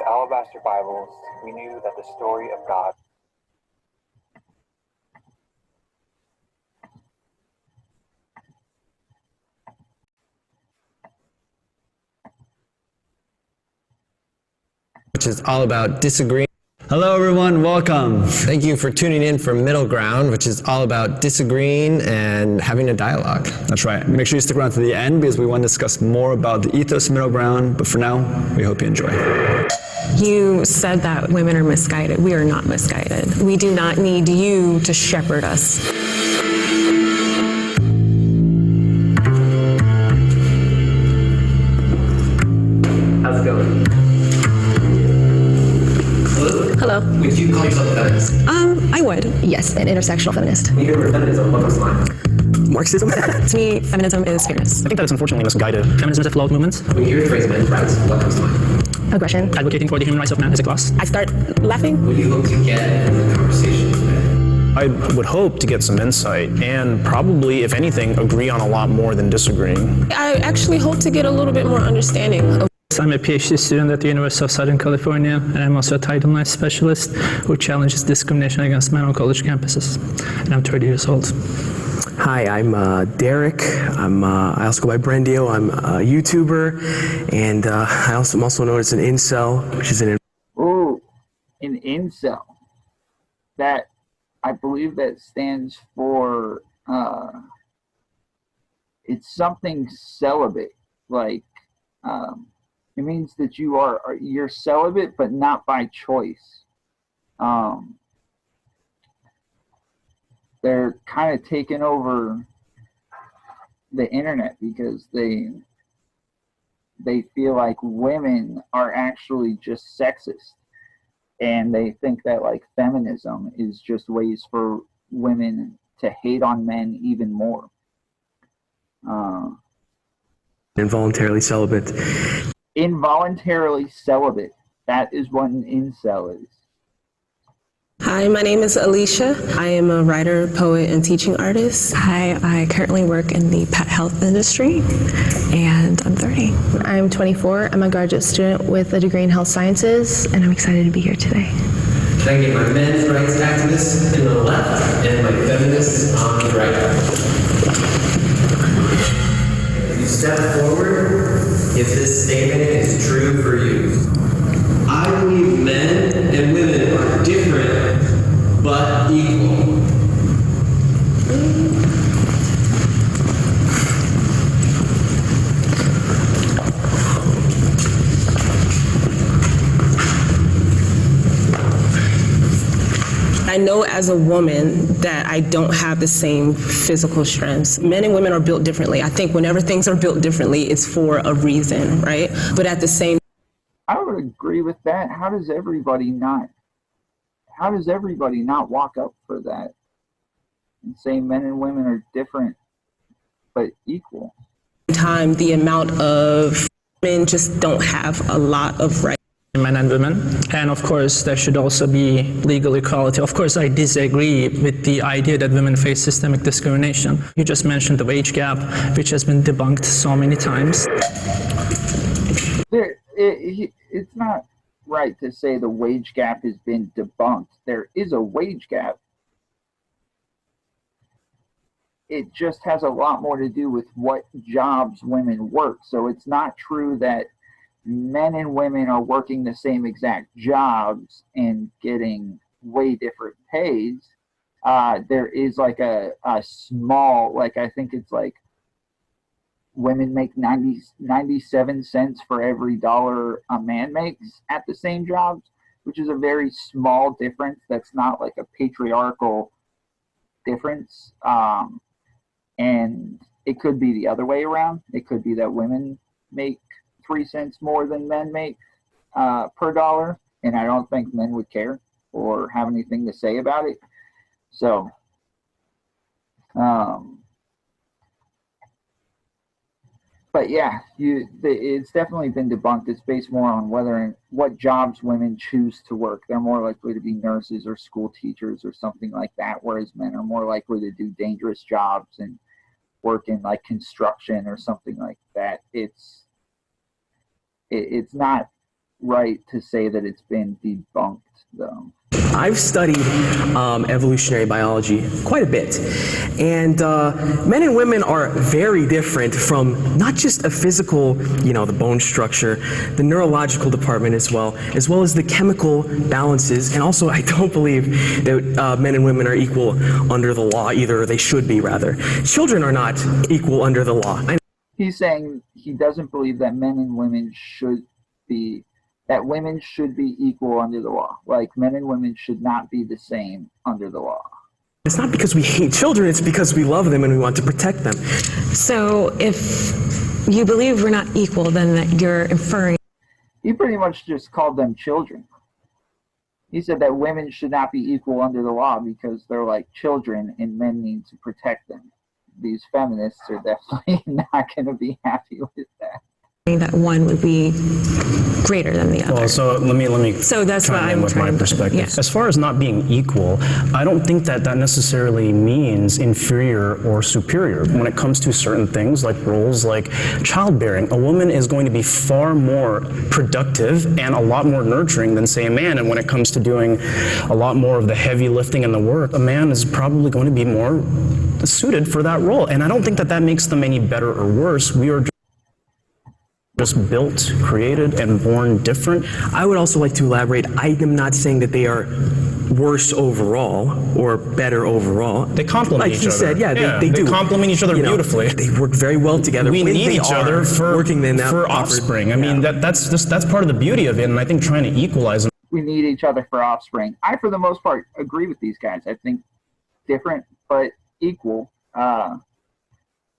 alabaster Bibles, we knew that the story of God which is all about disagreeing. Hello everyone, welcome. Thank you for tuning in for Middle Ground, which is all about disagreeing and having a dialogue. That's right. Make sure you stick around to the end because we want to discuss more about the ethos of Middle Ground, but for now, we hope you enjoy. You said that women are misguided. We are not misguided. We do not need you to shepherd us. How's it going? Hello. Would you call yourself a feminist? I would. Yes, an intersectional feminist. When you hear the word feminism, what comes to mind? Marxism? To me, feminism is fairness. I think that it's unfortunately misguided. Feminism is a flawed movement. When you hear the phrase men's rights, what comes to mind? Aggression. Advocating for the human rights of man as a class. I start laughing. What do you hope to get in the conversation today? I would hope to get some insight and probably, if anything, agree on a lot more than disagreeing. I actually hope to get a little bit more understanding of. I'm a PhD student at the University of Southern California, and I'm also a Title IX specialist who challenges discrimination against men on college campuses. And I'm 30 years old. Hi, I'm Derek. I also go by Brendio. I'm a YouTuber, and I'm also known as an incel, which is an incel. That, I believe that stands for, it's something celibate, like, it means that you're celibate, but not by choice. They're kind of taking over the internet because they feel like women are actually just sexist, and they think that like feminism is just ways for women to hate on men even more. involuntarily celibate. Involuntarily celibate. That is what an incel is. Hi, my name is Alicia. I am a writer, poet, and teaching artist. Hi, I currently work in the pet health industry, and I'm 30. I'm 24. I'm a graduate student with a degree in health sciences, and I'm excited to be here today. Can I get my men's rights activists on the left and my feminists on the right? If you step forward, if this statement is true for you. I believe men and women are different, but equal. I know as a woman that I don't have the same physical strengths. Men and women are built differently. I think whenever things are built differently, it's for a reason, right? But at the same I would agree with that. How does everybody not walk up for that and say men and women are different but equal? time, the amount of men just don't have a lot of rights. Men and women, and of course there should also be legal equality. Of course I disagree with the idea that women face systemic discrimination. You just mentioned the wage gap, which has been debunked so many times. It's not right to say the wage gap has been debunked. There is a wage gap. It just has a lot more to do with what jobs women work. So it's not true that men and women are working the same exact jobs and getting way different pays. There is like a small, like I think it's like women make 97 cents for every dollar a man makes at the same jobs, which is a very small difference. That's not like a patriarchal difference. And it could be the other way around. It could be that women make 3 cents more than men make per dollar, and I don't think men would care or have anything to say about it. So, but yeah, it's definitely been debunked. It's based more on what jobs women choose to work. They're more likely to be nurses or school teachers or something like that, whereas men are more likely to do dangerous jobs and work in like construction or something like that. It's not right to say that it's been debunked, though. I've studied evolutionary biology quite a bit, and men and women are very different from not just a physical, the bone structure, the neurological department as well as the chemical balances, and also I don't believe that men and women are equal under the law either, or they should be rather. Children are not equal under the law. He's saying he doesn't believe that men and women should be that women should be equal under the law. Like, men and women should not be the same under the law. It's not because we hate children, it's because we love them and we want to protect them. So if you believe we're not equal, then that you're inferring. He pretty much just called them children. He said that women should not be equal under the law because they're like children and men need to protect them. These feminists are definitely not going to be happy with that. That one would be greater than the other. Well, so let me so that's what chime in I'm with my perspective. Yeah. As far as not being equal, I don't think that necessarily means inferior or superior when it comes to certain things like roles like childbearing. A woman is going to be far more productive and a lot more nurturing than, say, a man. And when it comes to doing a lot more of the heavy lifting and the work, a man is probably going to be more suited for that role. And I don't think that makes them any better or worse. We are just built, created, and born different. I would also like to elaborate. I am not saying that they are worse overall or better overall. They complement each other. Like he said, they do. They complement each other beautifully. They work very well together. We need each other for offspring. I mean, that's part of the beauty of it, and I think trying to equalize them. We need each other for offspring. I, for the most part, agree with these guys. I think different but equal.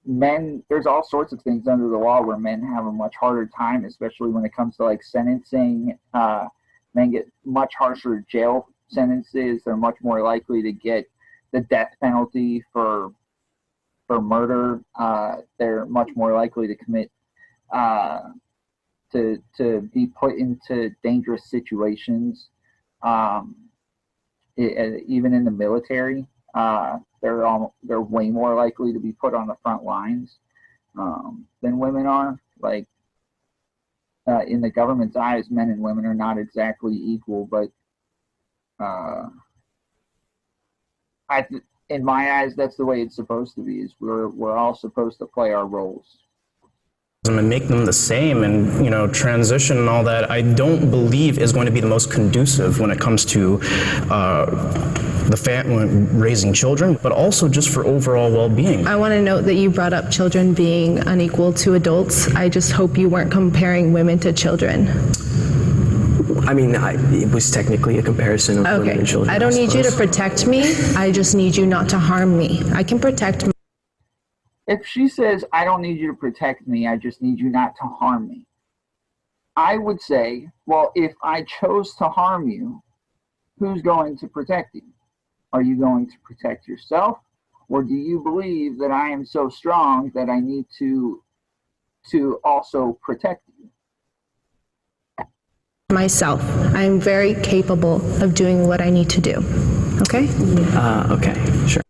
Men, there's all sorts of things under the law where men have a much harder time, especially when it comes to like sentencing. Men get much harsher jail sentences. They're much more likely to get the death penalty for murder. They're much more likely to commit to be put into dangerous situations. Even in the military. They're way more likely to be put on the front lines than women are. Like, in the government's eyes, men and women are not exactly equal, but in my eyes, that's the way it's supposed to be. Is we're all supposed to play our roles and make them the same, and transition and all that. I don't believe is going to be the most conducive when it comes to raising children, but also just for overall well-being. I want to note that you brought up children being unequal to adults. I just hope you weren't comparing women to children. I mean, it was technically a comparison of women and children. I don't need you to protect me. I just need you not to harm me. I can protect me. If she says, I don't need you to protect me, I just need you not to harm me, I would say, well, if I chose to harm you, who's going to protect you? Are you going to protect yourself? Or do you believe that I am so strong that I need to also protect you? Myself. I'm very capable of doing what I need to do. Okay? Okay, sure.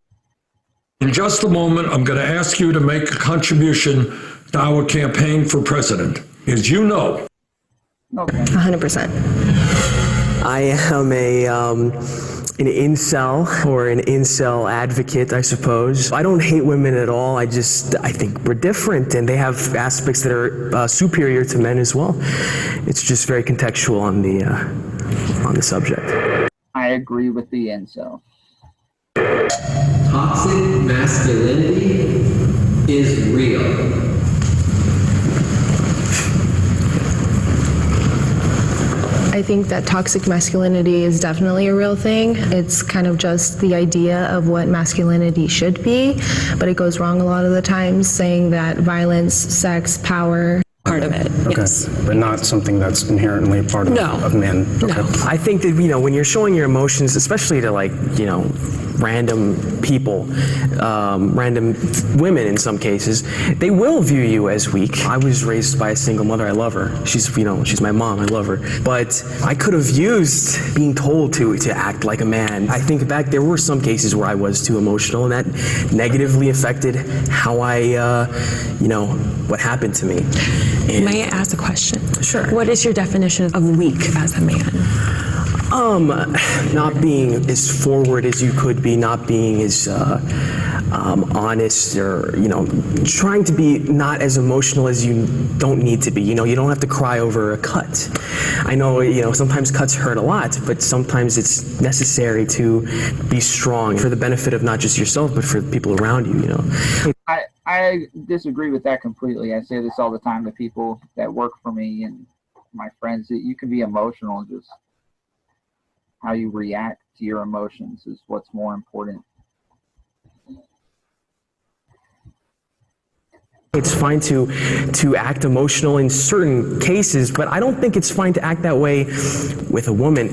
In just a moment, I'm going to ask you to make a contribution to our campaign for president. As you know, 100%. I am an incel or an incel advocate, I suppose. I don't hate women at all. I think we're different, and they have aspects that are superior to men as well. It's just very contextual on the subject. I agree with the incel. Toxic masculinity is real. I think that toxic masculinity is definitely a real thing. It's kind of just the idea of what masculinity should be, but it goes wrong a lot of the times, saying that violence, sex, power, part of it. Okay. Yes. But not something that's inherently part of men. No. Okay. I think that, when you're showing your emotions, especially to random people, random women in some cases, they will view you as weak. I was raised by a single mother. I love her. She's my mom. I love her. But I could have used being told to act like a man. I think back, there were some cases where I was too emotional, and that negatively affected how I, what happened to me. And may I ask a question? Sure. What is your definition of weak as a man? Not being as forward as you could be, not being as honest, or trying to be not as emotional as you don't need to be. You don't have to cry over a cut. I know sometimes cuts hurt a lot, but sometimes it's necessary to be strong for the benefit of not just yourself, but for the people around you. I disagree with that completely. I say this all the time to people that work for me and my friends, that you can be emotional, just how you react to your emotions is what's more important. It's fine to act emotional in certain cases, but I don't think it's fine to act that way with a woman.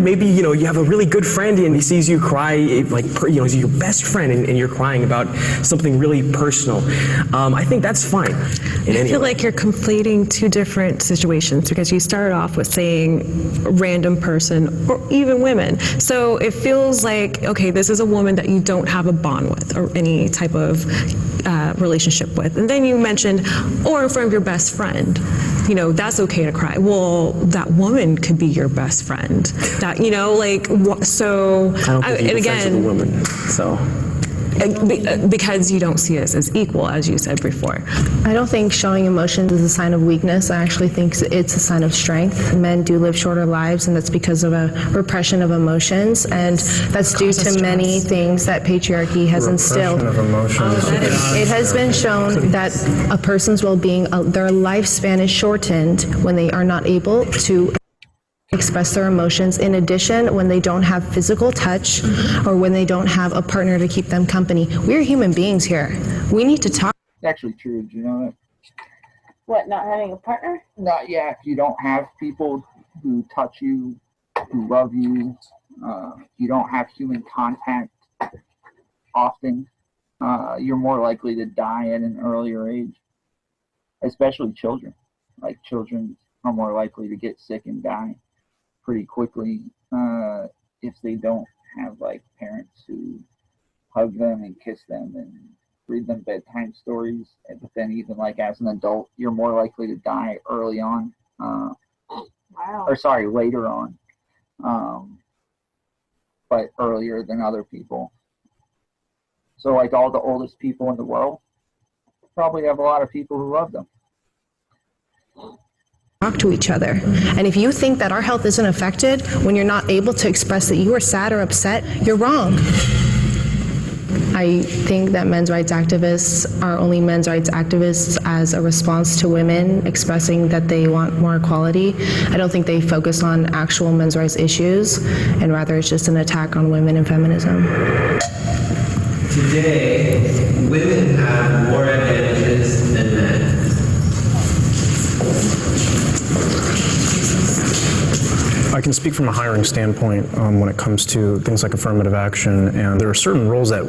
Maybe you have a really good friend and he sees you cry, he's your best friend, and you're crying about something really personal. I think that's fine. I feel like you're conflating two different situations, because you started off with saying random person or even women. So it feels like, okay, this is a woman that you don't have a bond with or any type of relationship with. And then you mentioned, or in front of your best friend, that's okay to cry. Well, that woman could be your best friend. That, so. I don't think you're defensive of a woman, so. Because you don't see us as equal, as you said before. I don't think showing emotions is a sign of weakness. I actually think it's a sign of strength. Men do live shorter lives, and that's because of a repression of emotions, and that's due to many things that patriarchy has instilled. Repression of emotions. It has been shown that a person's well-being, their lifespan is shortened when they are not able to express their emotions. In addition, when they don't have physical touch or when they don't have a partner to keep them company. We're human beings here. We need to talk. It's actually true. Do you know that? What, not having a partner? Not yet. If you don't have people who touch you, who love you, you don't have human contact often, you're more likely to die at an earlier age, especially children. Like, children are more likely to get sick and die pretty quickly if they don't have parents who hug them and kiss them and read them bedtime stories. But then even as an adult, you're more likely to die early on, later on, but earlier than other people. So all the oldest people in the world probably have a lot of people who love them. Talk to each other. And if you think that our health isn't affected when you're not able to express that you are sad or upset, you're wrong. I think that men's rights activists are only men's rights activists as a response to women expressing that they want more equality. I don't think they focus on actual men's rights issues, and rather it's just an attack on women and feminism. Today, women have more advantages than men. I can speak from a hiring standpoint when it comes to things like affirmative action, and there are certain roles that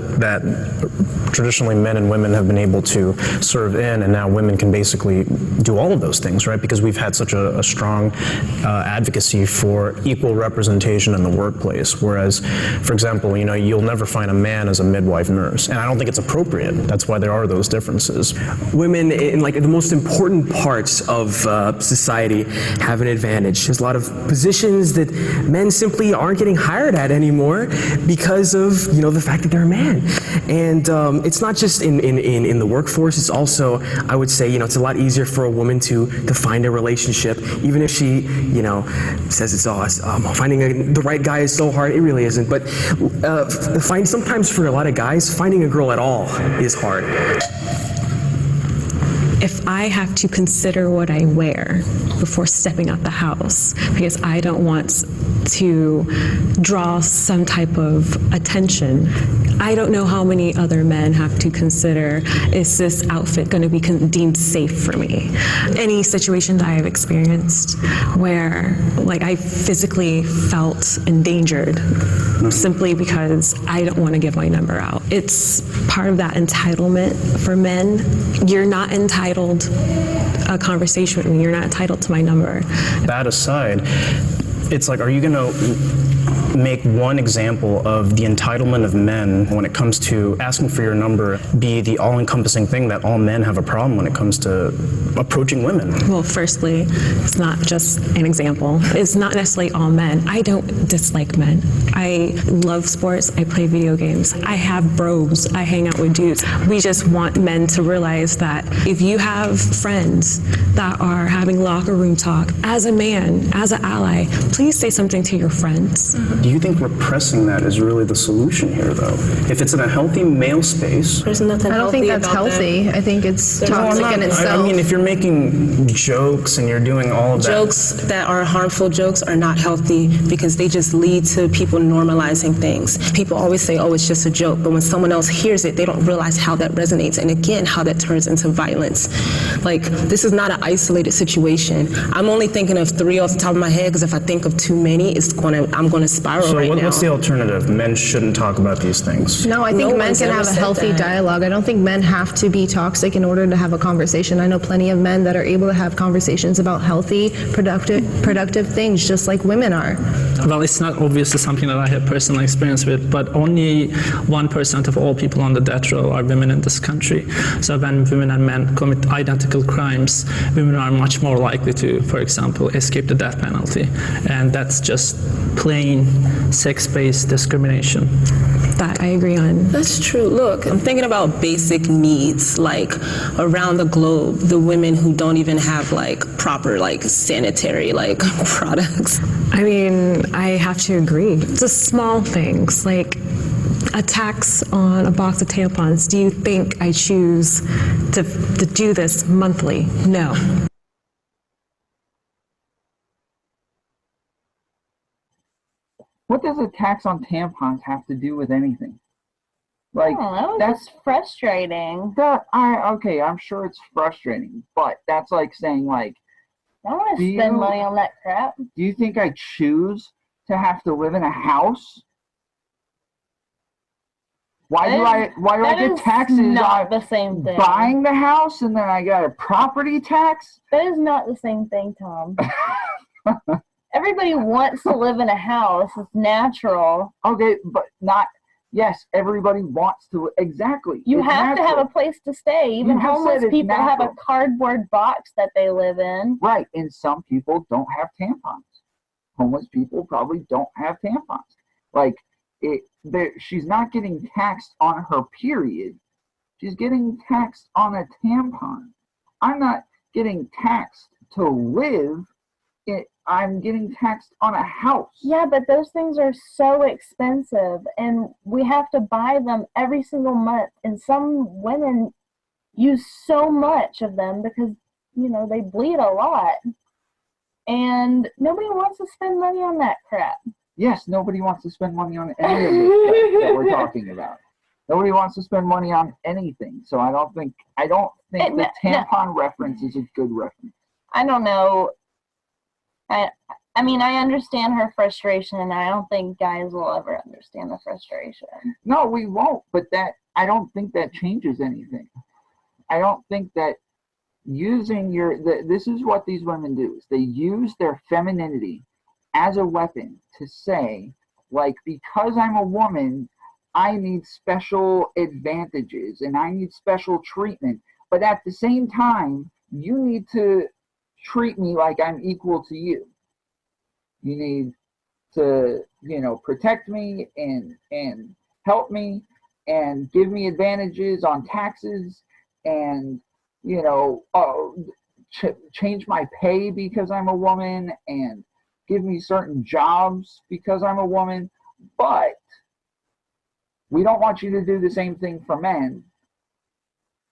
traditionally men and women have been able to serve in, and now women can basically do all of those things, right? Because we've had such a strong advocacy for equal representation in the workplace. Whereas, for example, you'll never find a man as a midwife nurse, and I don't think it's appropriate. That's why there are those differences. Women in the most important parts of society have an advantage. There's a lot of positions that men simply aren't getting hired at anymore because of the fact that they're a man. And it's not just in the workforce. It's also, I would say, it's a lot easier for a woman to find a relationship, even if she says it's finding the right guy is so hard. It really isn't. But sometimes for a lot of guys, finding a girl at all is hard. If I have to consider what I wear before stepping out the house, because I don't want to draw some type of attention. I don't know how many other men have to consider, is this outfit going to be deemed safe for me? Any situation that I have experienced where like I physically felt endangered simply because I don't want to give my number out. It's part of that entitlement for men. You're not entitled a conversation with me. You're not entitled to my number. That aside, it's like, are you going to make one example of the entitlement of men when it comes to asking for your number be the all-encompassing thing that all men have a problem when it comes to approaching women? Well, firstly, it's not just an example. It's not necessarily all men. I don't dislike men. I love sports. I play video games. I have bros. I hang out with dudes. We just want men to realize that if you have friends that are having locker room talk, as a man, as an ally, please say something to your friends. Do you think repressing that is really the solution here, though? If it's in a healthy male space... There's nothing I don't think that's healthy. I think it's toxic in itself. I mean, if you're making jokes and you're doing all of that... Jokes that are harmful jokes are not healthy because they just lead to people normalizing things. People always say, oh, it's just a joke, but when someone else hears it, they don't realize how that resonates, and again, how that turns into violence. Like, this is not an isolated situation. I'm only thinking of 3 off the top of my head because if I think of too many, I'm going to spiral so right now. What's the alternative? Men shouldn't talk about these things. No, I think men can have a healthy dialogue. I don't think men have to be toxic in order to have a conversation. I know plenty of men that are able to have conversations about healthy, productive things, just like women are. Well, it's not obviously something that I have personal experience with, but only 1% of all people on the death row are women in this country. So when women and men commit identical crimes, women are much more likely to, for example, escape the death penalty. And that's just plain sex-based discrimination. That I agree on. That's true. Look, I'm thinking about basic needs, like around the globe, the women who don't even have like proper like sanitary like products. I mean, I have to agree. It's the small things, like a tax on a box of tampons. Do you think I choose to do this monthly? No. What does a tax on tampons have to do with anything? Like, that's frustrating. Okay, I'm sure it's frustrating, but that's like saying, like, I don't want to spend money on that crap. Do you think I choose to have to live in a house? Why do I get taxes not on the same thing. Buying the house and then I got a property tax? That is not the same thing, Tom. Everybody wants to live in a house. It's natural. Okay, but not... Yes, everybody wants to... Exactly. You have to have a place to stay. Even homeless people have a cardboard box that they live in. Right, and some people don't have tampons. Homeless people probably don't have tampons. Like, she's not getting taxed on her period. She's getting taxed on a tampon. I'm not getting taxed to live. I'm getting taxed on a house. Yeah, but those things are so expensive, and we have to buy them every single month. And some women use so much of them because, you know, they bleed a lot. And nobody wants to spend money on that crap. Yes, nobody wants to spend money on any of this stuff that we're talking about. Nobody wants to spend money on anything. So I don't think the tampon reference is a good reference. I don't know. I mean, I understand her frustration, and I don't think guys will ever understand the frustration. No, we won't, but I don't think that changes anything. I don't think that using this is what these women do, is they use their femininity as a weapon to say, like, because I'm a woman, I need special advantages, and I need special treatment, but at the same time, you need to treat me like I'm equal to you. You need to, you know, protect me and help me and give me advantages on taxes and, you know, change my pay because I'm a woman and give me certain jobs because I'm a woman. But we don't want you to do the same thing for men.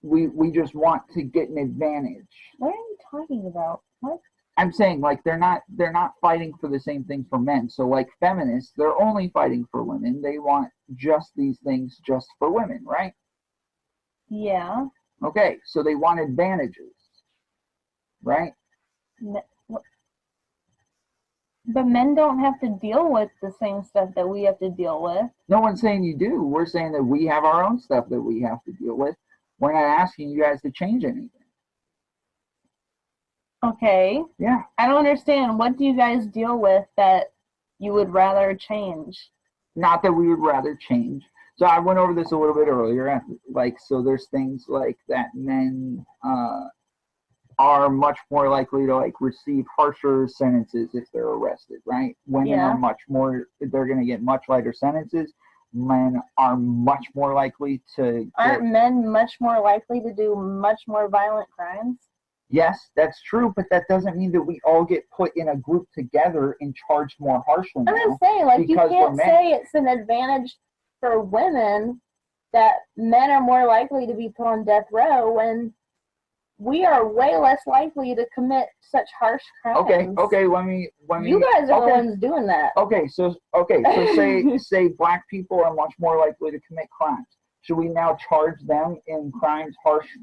We just want to get an advantage. What are you talking about? What? I'm saying like they're not fighting for the same thing for men. So like feminists, they're only fighting for women. They want just these things just for women, right? Yeah. Okay, so they want advantages, right? But men don't have to deal with the same stuff that we have to deal with. No one's saying you do. We're saying that we have our own stuff that we have to deal with. We're not asking you guys to change anything. Okay. Yeah. I don't understand. What do you guys deal with that you would rather change? Not that we would rather change. So I went over this a little bit earlier. Like, so there's things like that men are much more likely to like receive harsher sentences if they're arrested, right? Women are much more, they're going to get much lighter sentences. Men are much more likely to Aren't men much more likely to do much more violent crimes? Yes, that's true, but that doesn't mean that we all get put in a group together and charged more harshly. I'm just saying, like, you can't say it's an advantage for women that men are more likely to be put on death row when we are way less likely to commit such harsh crimes. Okay, let me. You guys are the ones doing that. So say black people are much more likely to commit crimes. Should we now charge them in crimes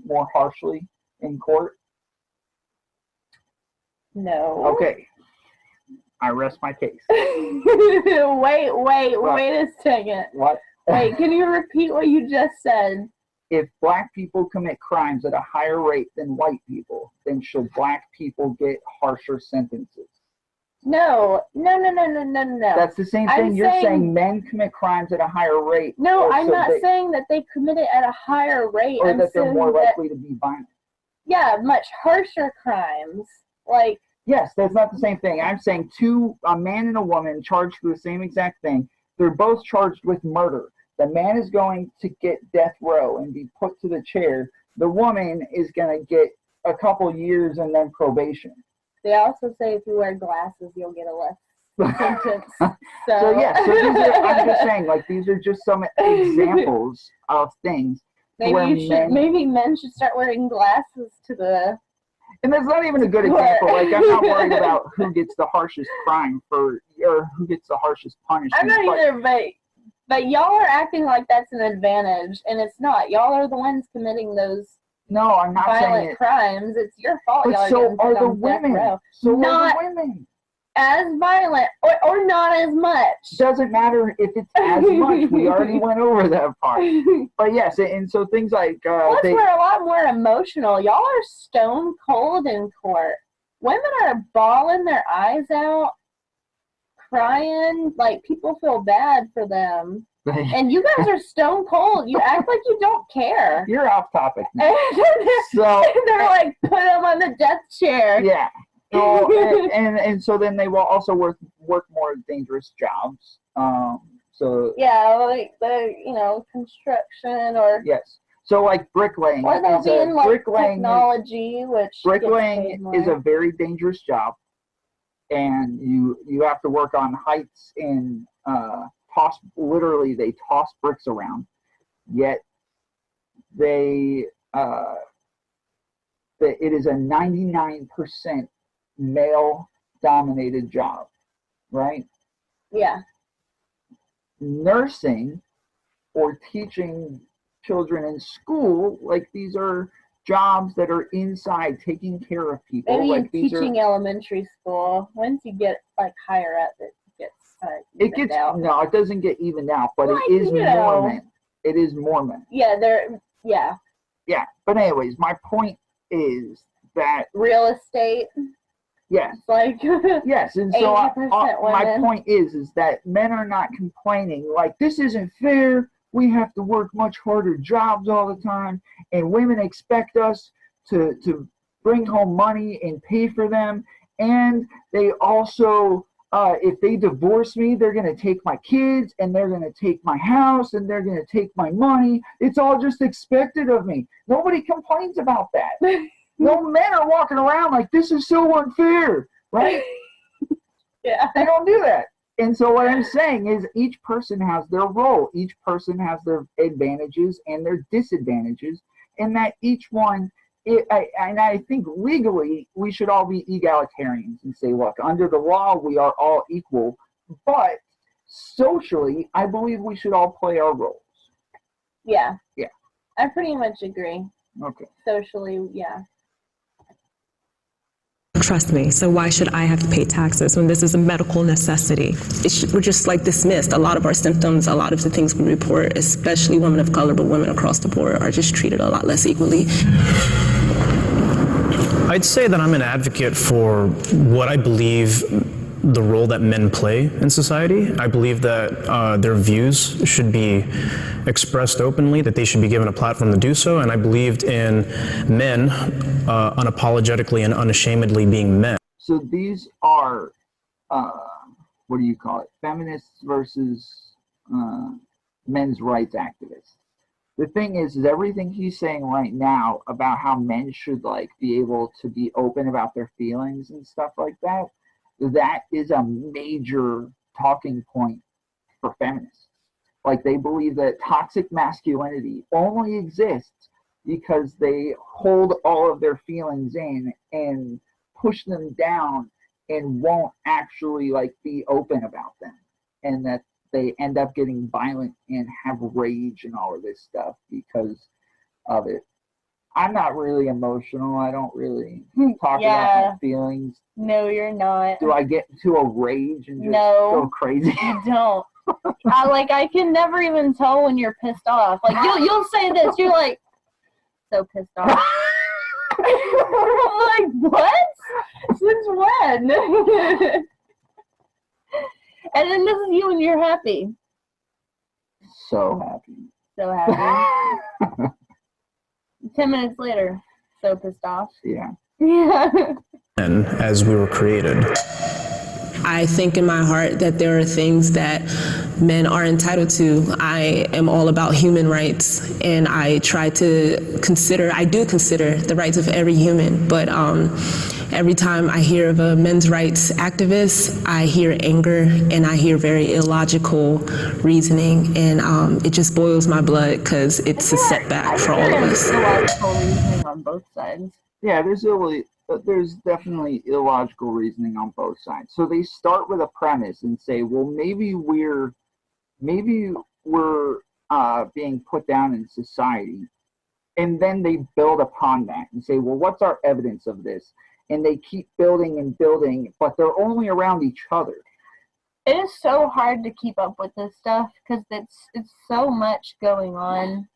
more harshly in court? No. Okay. I rest my case. Wait a second. What? Wait, can you repeat what you just said? If black people commit crimes at a higher rate than white people, then should black people get harsher sentences? No. That's the same thing. You're saying men commit crimes at a higher rate. No, I'm not saying that they commit it at a higher rate. Or that they're more likely to be violent. Yeah, much harsher crimes. Like, yes, that's not the same thing. I'm saying a man and a woman charged for the same exact thing. They're both charged with murder. The man is going to get death row and be put to the chair. The woman is going to get a couple years and then probation. They also say if you wear glasses, you'll get a less sentence. So I'm just saying, like, these are just some examples of things. Maybe men should start wearing glasses to the. And that's not even a good example. Like, I'm not worried about who gets the harshest crime or who gets the harshest punishment. I'm not either, but y'all are acting like that's an advantage, and it's not. Y'all are the ones committing those. No, I'm not violent crimes. It's your fault. But y'all so are the women. women. So not are the women. As violent or not as much. Doesn't matter if it's as much. We already went over that part. But yes, and so things like plus we're a lot more emotional. Y'all are stone cold in court. Women are bawling their eyes out, crying, like people feel bad for them. And you guys are stone cold. You act like you don't care. You're off topic. So they're like, put them on the death chair. Yeah. So, and so then they will also work more dangerous jobs. So yeah, like the construction or yes. So like bricklaying. Or they'll be in like technology, which bricklaying is a very dangerous job, and you have to work on heights and literally they toss bricks around, yet it is a 99% male dominated job, right? Yeah. Nursing or teaching children in school, like these are jobs that are inside taking care of people. Maybe like teaching elementary school. Once you get like higher up, it gets out. No, it doesn't get evened out, but it is more men. It is more men. Yeah, Yeah, but anyways, my point is that real estate. Yes. Like yes, and so my point is that men are not complaining like this isn't fair. We have to work much harder jobs all the time, and women expect us to bring home money and pay for them, and they also. If they divorce me, they're going to take my kids, and they're going to take my house, and they're going to take my money. It's all just expected of me. Nobody complains about that. No men are walking around like, this is so unfair, right? Yeah. They don't do that. And so what I'm saying is each person has their role. Each person has their advantages and their disadvantages, and that each one and I think legally we should all be egalitarians and say, look, under the law we are all equal, but socially I believe we should all play our roles. Yeah. Yeah. I pretty much agree. Okay. Socially, yeah. Trust me, so why should I have to pay taxes when this is a medical necessity? We're just like dismissed. A lot of our symptoms, a lot of the things we report, especially women of color, but women across the board, are just treated a lot less equally. I'd say that I'm an advocate for what I believe the role that men play in society. I believe that their views should be expressed openly, that they should be given a platform to do so, and I believed in men unapologetically and unashamedly being men. So these are, what do you call it, feminists versus men's rights activists. The thing is everything he's saying right now about how men should like be able to be open about their feelings and stuff like that, that is a major talking point for feminists. Like they believe that toxic masculinity only exists because they hold all of their feelings in and push them down and won't actually like be open about them, and that they end up getting violent and have rage and all of this stuff because of it. I'm not really emotional. I don't really talk about my feelings. No, you're not. Do I get into a rage and just go crazy? You don't. I can never even tell when you're pissed off. Like you'll say this, you're like, so pissed off. I'm like, what? Since when? And then this is you when you're happy. So happy. So happy. 10 minutes later, so pissed off. Yeah. Yeah. And as we were created. I think in my heart that there are things that men are entitled to. I am all about human rights, and I do consider the rights of every human, but every time I hear of a men's rights activist, I hear anger and I hear very illogical reasoning, and it just boils my blood because it's a setback for all of us. Illogical reasoning on both sides. Yeah, there's definitely illogical reasoning on both sides. So they start with a premise and say, well, maybe we're being put down in society, and then they build upon that and say, well, what's our evidence of this? And they keep building and building, but they're only around each other. It is so hard to keep up with this stuff because it's so much going on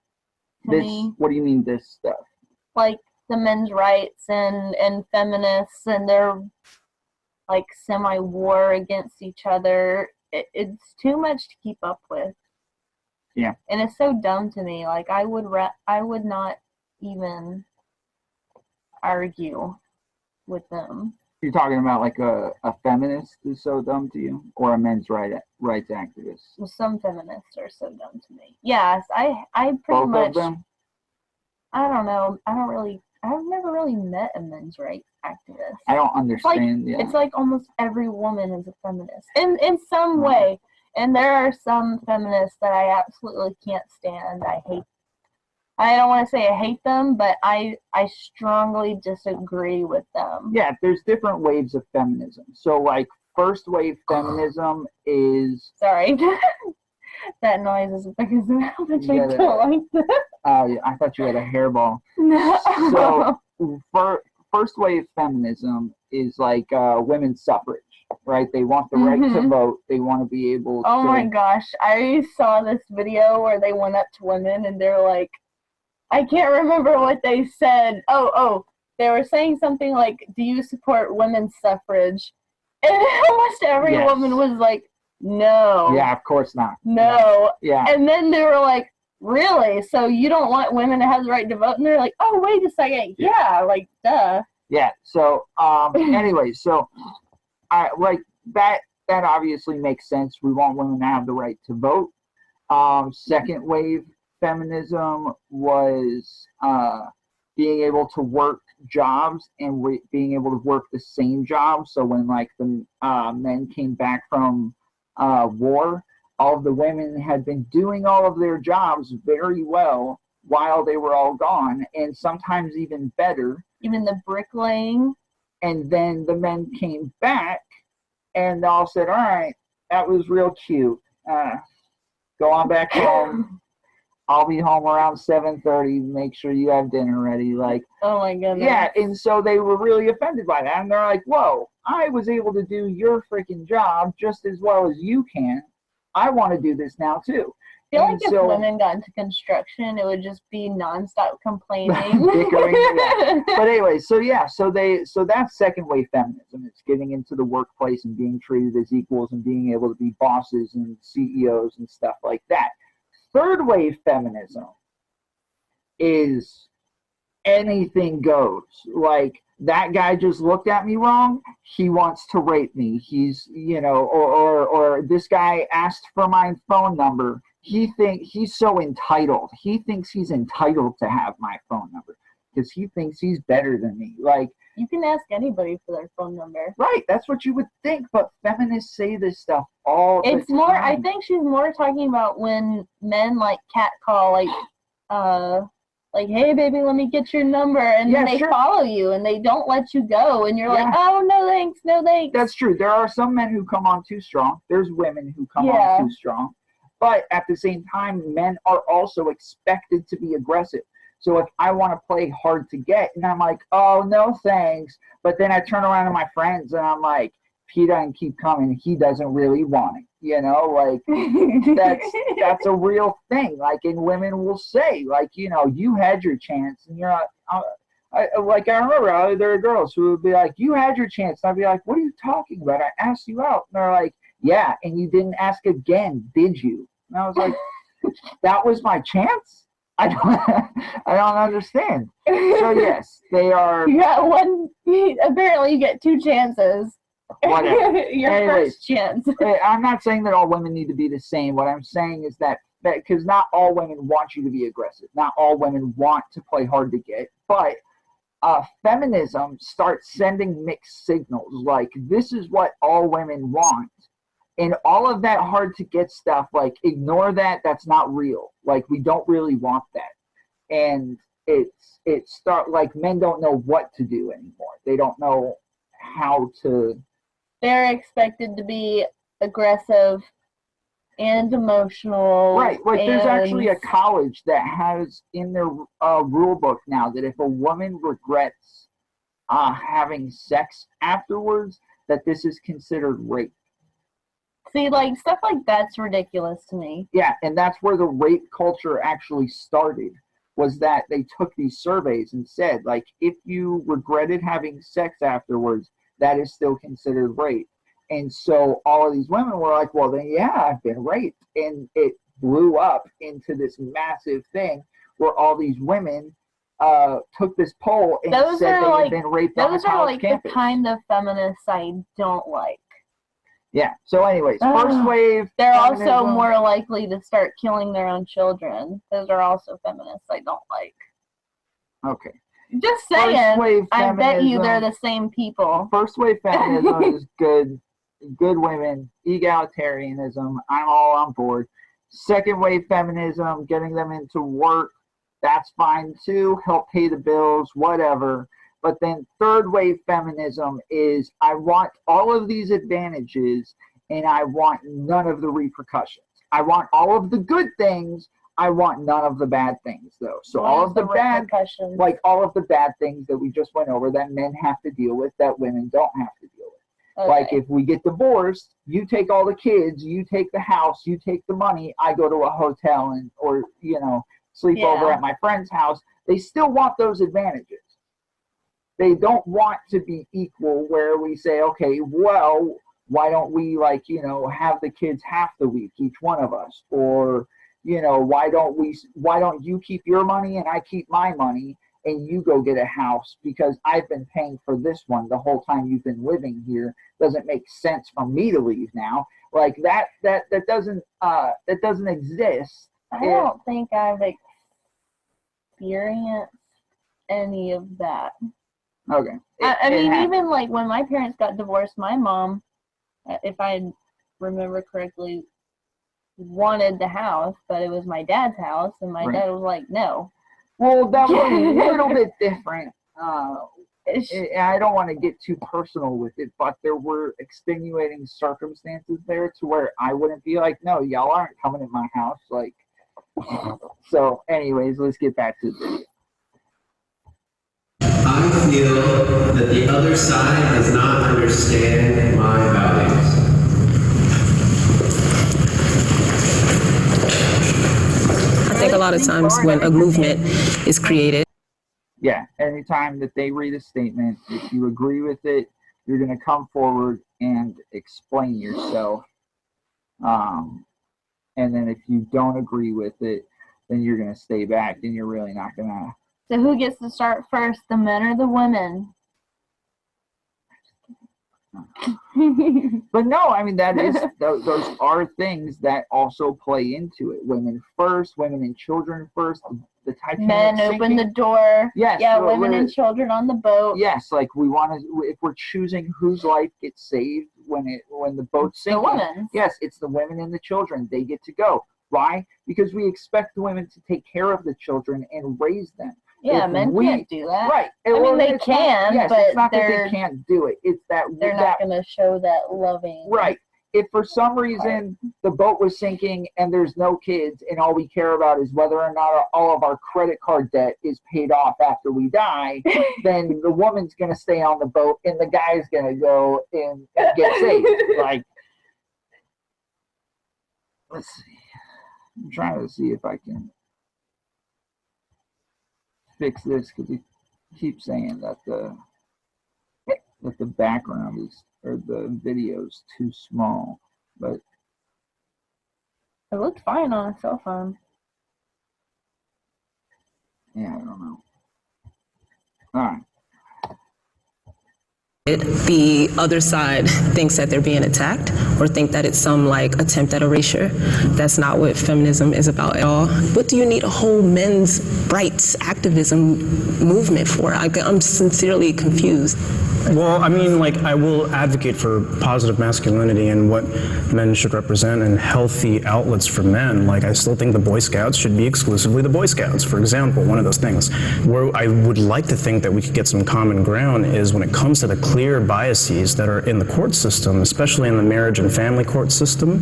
to me. What do you mean this stuff? Like the men's rights and feminists, and they're like semi-war against each other. It's too much to keep up with. Yeah. And it's so dumb to me. Like I would not even argue with them. You're talking about like a feminist is so dumb to you, or a men's rights activist? Well, some feminists are so dumb to me. Yes, I pretty Both much. of them? I don't know. I've never really met a men's rights activist. I don't understand. It's like almost every woman is a feminist in some way. And there are some feminists that I absolutely can't stand. I don't want to say I hate them, but I strongly disagree with them. Yeah, there's different waves of feminism. So like first wave feminism is... Sorry. That noise is because of how much I don't like that. Oh, yeah, I thought you had a hairball. No. So first wave feminism is like women's suffrage, right? They want the right to vote. They want to be able to... Oh my gosh. I saw this video where they went up to women and they're like, I can't remember what they said. Oh, they were saying something like, do you support women's suffrage? And almost every woman was like, no. Yeah, of course not. No. Yeah. And then they were like, really? So you don't want women to have the right to vote? And they're like, oh, wait a second. Yeah, like, duh. Yeah, so anyway, so I like that obviously makes sense. We want women to have the right to vote. Second wave feminism was being able to work jobs and being able to work the same job. So when like the men came back from war, all of the women had been doing all of their jobs very well, while they were all gone, and sometimes even better. Even the bricklaying. And then the men came back and all said, all right, that was real cute. Go on back home. I'll be home around 7:30. Make sure you have dinner ready. Like, oh my goodness. Yeah, and so they were really offended by that. And they're like, whoa, I was able to do your freaking job just as well as you can. I want to do this now too. I feel like if women got into construction, it would just be nonstop complaining. Bickering, yeah. But anyway, so that's second wave feminism. It's getting into the workplace and being treated as equals and being able to be bosses and CEOs and stuff like that. Third wave feminism is anything goes. Like, that guy just looked at me wrong, he wants to rape me. He's, or this guy asked for my phone number. He's so entitled. He thinks he's entitled to have my phone number because he thinks he's better than me. Like, you can ask anybody for their phone number. Right, that's what you would think, but feminists say this stuff all the time. It's more, I think she's more talking about when men like catcall, like, hey baby, let me get your number, and then they follow you and they don't let you go, and you're like, oh, no thanks, no thanks. That's true. There are some men who come on too strong. There's women who come on too strong. But at the same time, men are also expected to be aggressive. So if I want to play hard to get, and I'm like, oh, no thanks, but then I turn around to my friends and I'm like, if he doesn't keep coming, he doesn't really want it. That's a real thing. Like, and women will say, like, you had your chance, and you're like, I remember there are girls who would be like, you had your chance, and I'd be like, what are you talking about? I asked you out. And they're like, yeah, and you didn't ask again, did you? And I was like, that was my chance? I don't understand. So yes, they are. You got one. Apparently, you get two chances. Whatever. Your first chance. I'm not saying that all women need to be the same. What I'm saying is that because not all women want you to be aggressive. Not all women want to play hard to get. But feminism starts sending mixed signals. Like, this is what all women want. And all of that hard to get stuff, like, ignore that. That's not real. Like, we don't really want that. And like, men don't know what to do anymore. They don't know how to. They're expected to be aggressive and emotional. Right. Like, there's actually a college that has in their rule book now that if a woman regrets having sex afterwards, that this is considered rape. See, like, stuff like that's ridiculous to me. Yeah, and that's where the rape culture actually started, was that they took these surveys and said, like, if you regretted having sex afterwards, that is still considered rape. And so all of these women were like, well, then, yeah, I've been raped. And it blew up into this massive thing where all these women took this poll and said they had been raped on a college campus. Those are the kind of feminists I don't like. Yeah. So anyways, first wave. They're also more likely to start killing their own children. Those are also feminists I don't like. Okay. Just saying. I bet you they're the same people. First wave feminism is good women, egalitarianism. I'm all on board. Second wave feminism, getting them into work, that's fine too. Help pay the bills, whatever. But then third wave feminism is, I want all of these advantages and I want none of the repercussions. I want all of the good things. I want none of the bad things, though. So all of the bad, like all of the bad things that we just went over that men have to deal with that women don't have to deal with. Okay. Like, if we get divorced, you take all the kids, you take the house, you take the money, I go to a hotel or sleep over at my friend's house. They still want those advantages. They don't want to be equal where we say, okay, well, why don't we have the kids half the week, each one of us? Or, why don't you keep your money and I keep my money and you go get a house because I've been paying for this one the whole time you've been living here. Doesn't make sense for me to leave now. Like that doesn't exist. I don't think I've experienced any of that. Okay. I mean, even like when my parents got divorced, my mom, if I remember correctly, wanted the house, but it was my dad's house, and my dad was like, no. Well, that was a little bit different. I don't want to get too personal with it, but there were extenuating circumstances there to where I wouldn't be like, no, y'all aren't coming in my house. Like, so anyways, let's get back to the video. I feel that the other side does not understand my values. I think a lot of times when a movement is created, Yeah, anytime that they read a statement, if you agree with it, you're going to come forward and explain yourself. And then if you don't agree with it, then you're going to stay back and you're really not going to. So who gets to start first, the men or the women? But no, I mean, that is, those are things that also play into it. Women first, women and children first. The Titanic Men open the door. Yes. Yeah, women and children on the boat. Yes, like we want to. If we're choosing whose life gets saved when the boat's sinking, the women. Yes, it's the women and the children. They get to go. Why? Because we expect the women to take care of the children and raise them. Yeah, men can't do that. Right. I mean, they can, yes, but it's not that they're they can't do it. It's that they're not going to show that loving. Right. If for some reason the boat was sinking and there's no kids and all we care about is whether or not all of our credit card debt is paid off after we die, then the woman's going to stay on the boat and the guy's going to go and get saved. Like, let's see. I'm trying to see if I can fix this because he keeps saying that the background is, or the video is too small, but it looked fine on a cell phone. Yeah, I don't know. All right. The other side thinks that they're being attacked or think that it's some like attempt at erasure. That's not what feminism is about at all. What do you need a whole men's rights activism movement for? I'm sincerely confused. Well, I mean, like, I will advocate for positive masculinity and what men should represent and healthy outlets for men. Like, I still think the Boy Scouts should be exclusively the Boy Scouts, for example, one of those things. Where I would like to think that we could get some common ground is when it comes to the clear biases that are in the court system, especially in the marriage and family court system,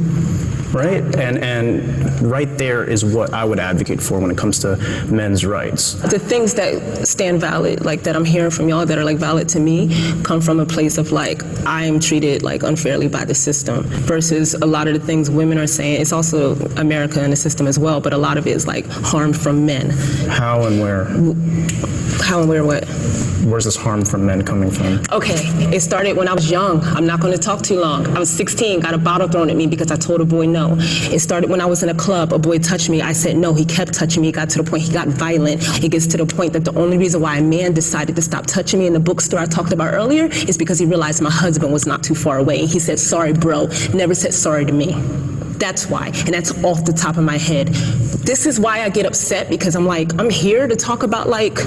right? And right there is what I would advocate for when it comes to men's rights. The things that stand valid, like that I'm hearing from y'all that are like valid to me, come from a place of like, I am treated like unfairly by the system, versus a lot of the things women are saying. It's also America and the system as well, but a lot of it is like harm from men. How and where? How and where what? Where's this harm from men coming from? Okay, it started when I was young. I'm not going to talk too long. I was 16, got a bottle thrown at me because I told a boy no. It started when I was in a club. A boy touched me. I said no. He kept touching me. It got to the point he got violent. It gets to the point that the only reason why a man decided to stop touching me in the bookstore I talked about earlier is because he realized my husband was not too far away. And he said, sorry, bro. Never said sorry to me. That's why, and that's off the top of my head. This is why I get upset, because I'm like, I'm here to talk about like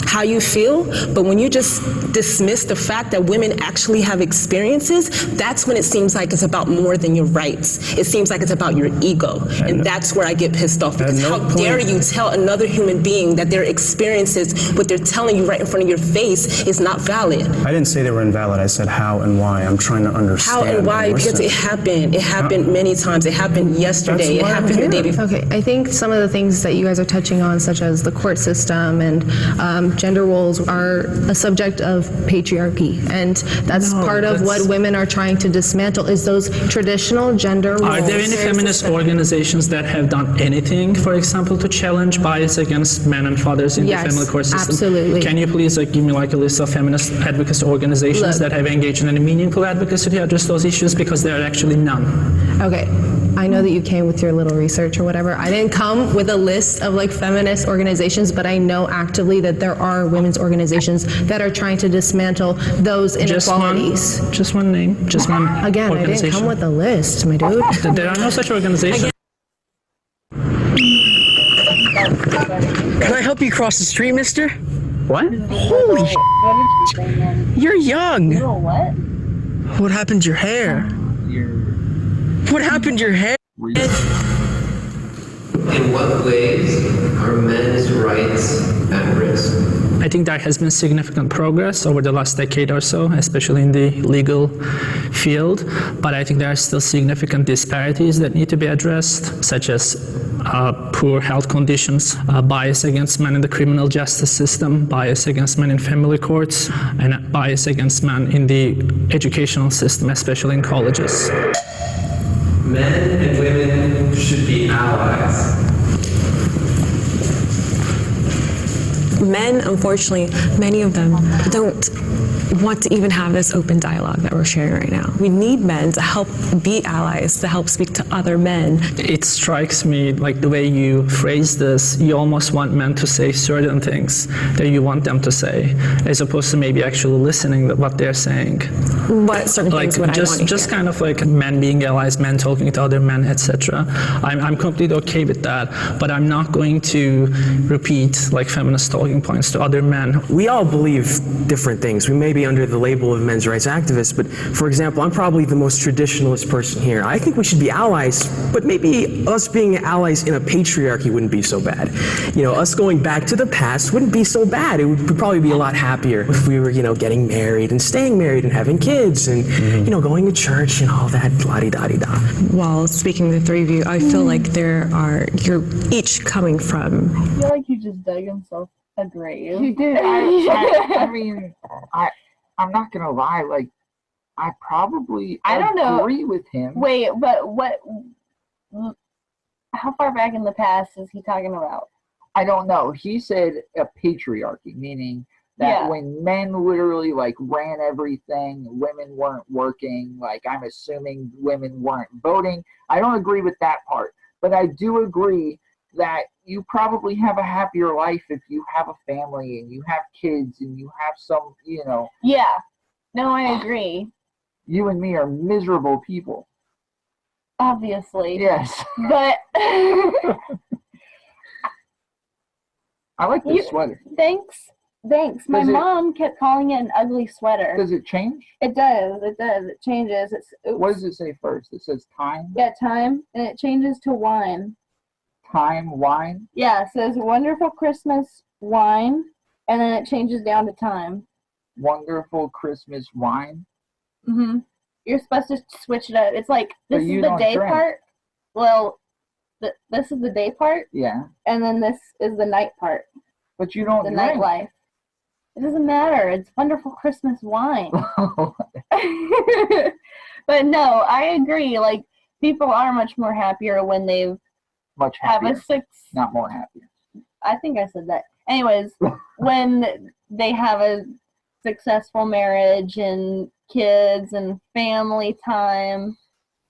how you feel, but when you just dismiss the fact that women actually have experiences, that's when it seems like it's about more than your rights. It seems like it's about your ego, and that's where I get pissed off, because how dare you tell another human being that their experiences, what they're telling you right in front of your face, is not valid. I didn't say they were invalid. I said how and why. I'm trying to understand. How and why? Because it happened. It happened many times. It happened yesterday. It happened the day before. Okay, I think some of the things that you guys are touching on, such as the court system and gender roles, are a subject of patriarchy, and that's part of what women are trying to dismantle, is those traditional gender roles. Are there any feminist organizations that have done anything, for example, to challenge bias against men and fathers in the family court system? Absolutely. Can you please give me like a list of feminist advocacy organizations that have engaged in any meaningful advocacy to address those issues? Because there are actually none. Okay, I know that you came with your little research or whatever. I didn't come with a list of like feminist organizations, but I know actively that there are women's organizations that are trying to dismantle those inequalities. Just one name, just one Again, I didn't come with a list, my dude. There are no such organizations. Can I help you cross the street, mister? What? Holy You're young. What? What happened to your hair? What happened to your hair? In what ways are men's rights at risk? I think there has been significant progress over the last decade or so, especially in the legal field, but I think there are still significant disparities that need to be addressed, such as poor health conditions, bias against men in the criminal justice system, bias against men in family courts, and bias against men in the educational system, especially in colleges. Men and women should be allies. Men, unfortunately, many of them don't want to even have this open dialogue that we're sharing right now. We need men to help be allies, to help speak to other men. It strikes me like the way you phrase this, you almost want men to say certain things that you want them to say, as opposed to maybe actually listening to what they're saying. What certain things would I want to just hear? kind of like men being allies, men talking to other men, etc. I'm completely okay with that, but I'm not going to repeat like feminist talking points to other men. We all believe different things. We may be under the label of men's rights activists, but for example, I'm probably the most traditionalist person here. I think we should be allies, but maybe us being allies in a patriarchy wouldn't be so bad. You know, us going back to the past wouldn't be so bad. It would probably be a lot happier if we were, you know, getting married and staying married and having kids and, you know, going to church and all that la-di-da-di-da. While speaking to the three of you, I feel like you're each coming from. I feel like he just dug himself a grave. He did. I mean, I'm not gonna lie. Like, I probably don't know. agree with him. Wait, but what? How far back in the past is he talking about? I don't know. He said a patriarchy, meaning that when men literally like ran everything, women weren't working. Like, I'm assuming women weren't voting. I don't agree with that part, but I do agree that you probably have a happier life if you have a family and you have kids and you have some, you know. Yeah. No, I agree. You and me are miserable people. Obviously. Yes. But I like this sweater. Thanks. My mom kept calling it an ugly sweater. Does it change? It does. It changes. What does it say first? It says time? Yeah, time, and it changes to wine. Time, wine? Yeah, it says Wonderful Christmas Wine, and then it changes down to time. Wonderful Christmas Wine? Mm-hmm. You're supposed to switch it up. It's like, this is the day drink. part. Well, this is the day part. Yeah. And then this is the night part. But you don't the drink. nightlife. It doesn't matter. It's Wonderful Christmas Wine. But no, I agree. Like, people are much more happier when they've much happier. Not more happier. I think I said that. Anyways, when they have a successful marriage and kids and family time,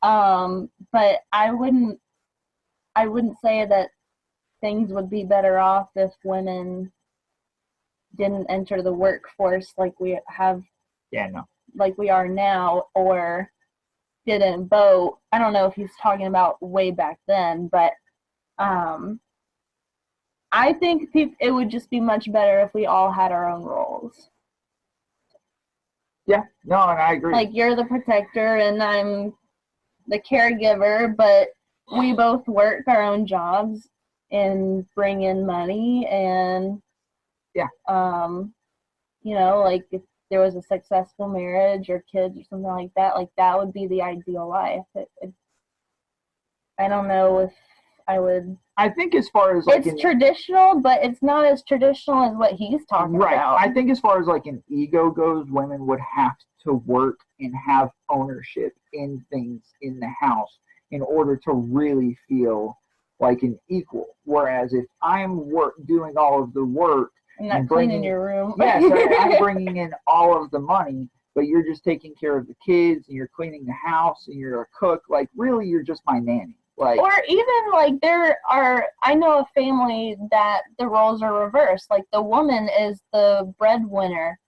but I wouldn't say that things would be better off if women didn't enter the workforce like we have. Yeah, no. Like we are now, or didn't vote. I don't know if he's talking about way back then, but I think it would just be much better if we all had our own roles. Yeah, no, and I agree. Like, you're the protector and I'm the caregiver, but we both work our own jobs and bring in money, and you know, like, if there was a successful marriage or kids or something like that would be the ideal life. I don't know if I would. I think as far as like it's traditional, but it's not as traditional as what he's talking about. I think as far as like an ego goes, women would have to work and have ownership in things in the house in order to really feel like an equal. Whereas if I'm doing all of the work and not cleaning your room, yes, I'm bringing in all of the money, but you're just taking care of the kids and you're cleaning the house and you're a cook. Like, really, you're just my nanny. Like, or even like I know a family that the roles are reversed. Like, the woman is the breadwinner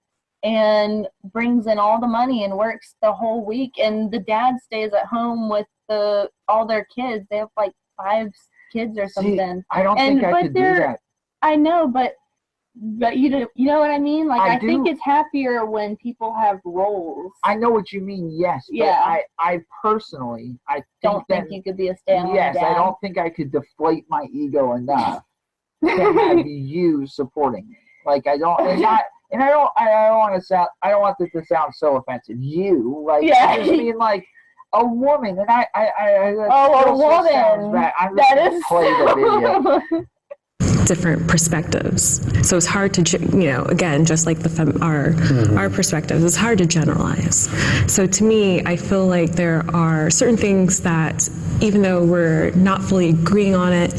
and brings in all the money and works the whole week, and the dad stays at home with all their kids. They have like 5 kids or something. I don't think I could do that. I know, but but you know what I mean? Like, I think do. it's happier when people have roles. I know what you mean, yes. But Yeah. I personally, I Don't think you could be a stay-at-home yes, dad. I don't think I could deflate my ego enough to have you supporting me. Like, I don't, and I don't want to sound, I don't want this to sound so offensive. You, like, Yeah. I just mean like a woman, and I Oh, a woman. I'm That just is play the video. different perspectives. So it's hard to, again, just like our perspectives, it's hard to generalize. So to me, I feel like there are certain things that, even though we're not fully agreeing on it,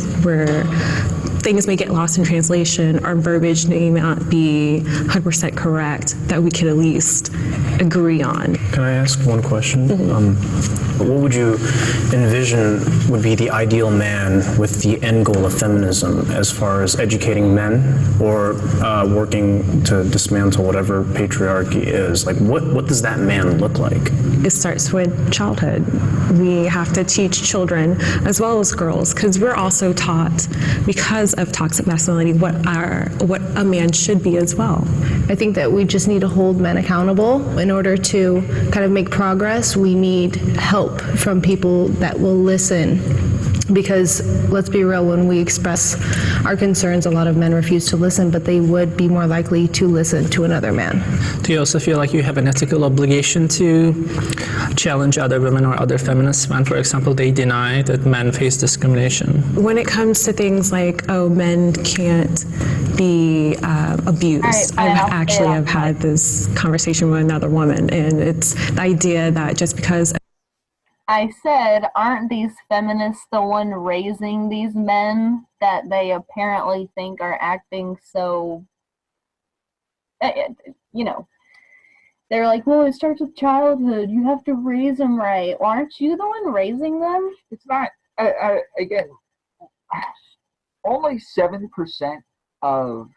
things may get lost in translation, our verbiage may not be 100% correct, that we can at least agree on. Can I ask one question? What would you envision would be the ideal man with the end goal of feminism as far as educating men or working to dismantle whatever patriarchy is? Like, what does that man look like? It starts with childhood. We have to teach children as well as girls, because we're also taught, because of toxic masculinity, what a man should be as well. I think that we just need to hold men accountable. In order to kind of make progress, we need help from people that will listen. Because let's be real, when we express our concerns, a lot of men refuse to listen, but they would be more likely to listen to another man. Do you also feel like you have an ethical obligation to challenge other women or other feminists when, for example, they deny that men face discrimination? When it comes to things like, men can't be abused, I've had this conversation with another woman, and it's the idea that just because I said, aren't these feminists the one raising these men that they apparently think are acting so, they're like, well, it starts with childhood. You have to raise them right. Well, aren't you the one raising them? It's not, again, only 7% of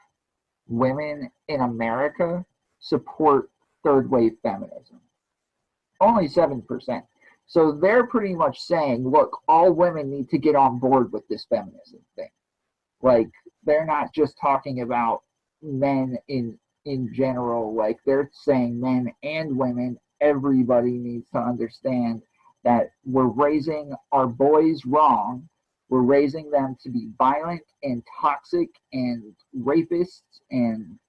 women in America support third wave feminism. Only 7%. So they're pretty much saying, look, all women need to get on board with this feminism thing. Like, they're not just talking about men in general. Like, they're saying men and women, everybody needs to understand that we're raising our boys wrong. We're raising them to be violent and toxic and rapists, and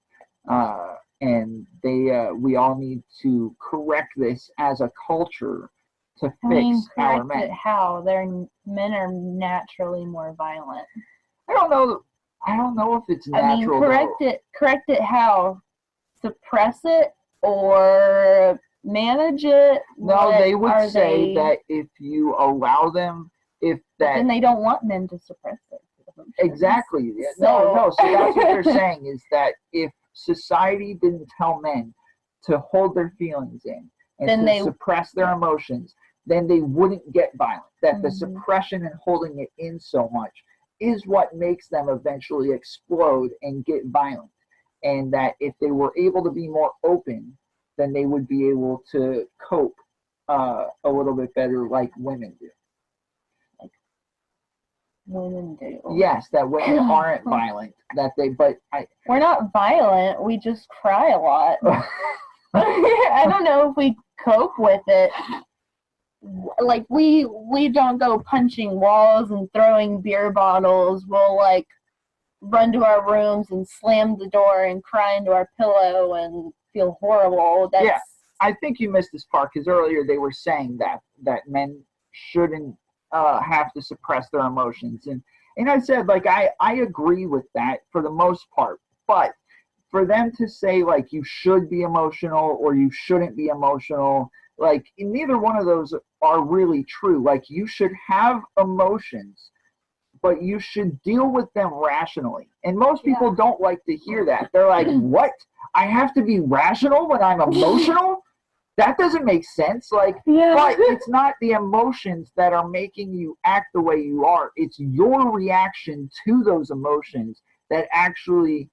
we all need to correct this as a culture to fix our men. Correct it how? Men are naturally more violent. I don't know if it's natural. Correct it how? Suppress it or manage it? No, they would say that if you allow them, then they don't want men to suppress it. Exactly. No. So that's what they're saying, is that if society didn't tell men to hold their feelings in and then to suppress their emotions, then they wouldn't get violent. That the suppression and holding it in so much is what makes them eventually explode and get violent. And that if they were able to be more open, then they would be able to cope a little bit better, like women do. Women do. Yes, that women aren't violent. We're not violent. We just cry a lot. I don't know if we cope with it. Like, we don't go punching walls and throwing beer bottles. We'll like run to our rooms and slam the door and cry into our pillow and feel horrible. Yeah, I think you missed this part, because earlier they were saying that men shouldn't have to suppress their emotions, and I said, like, I agree with that for the most part, but for them to say, like, you should be emotional or you shouldn't be emotional, like, neither one of those are really true. Like, you should have emotions, but you should deal with them rationally. And most people don't like to hear that. They're like, what? I have to be rational when I'm emotional? That doesn't make sense. Like, but it's not the emotions that are making you act the way you are. It's your reaction to those emotions that actually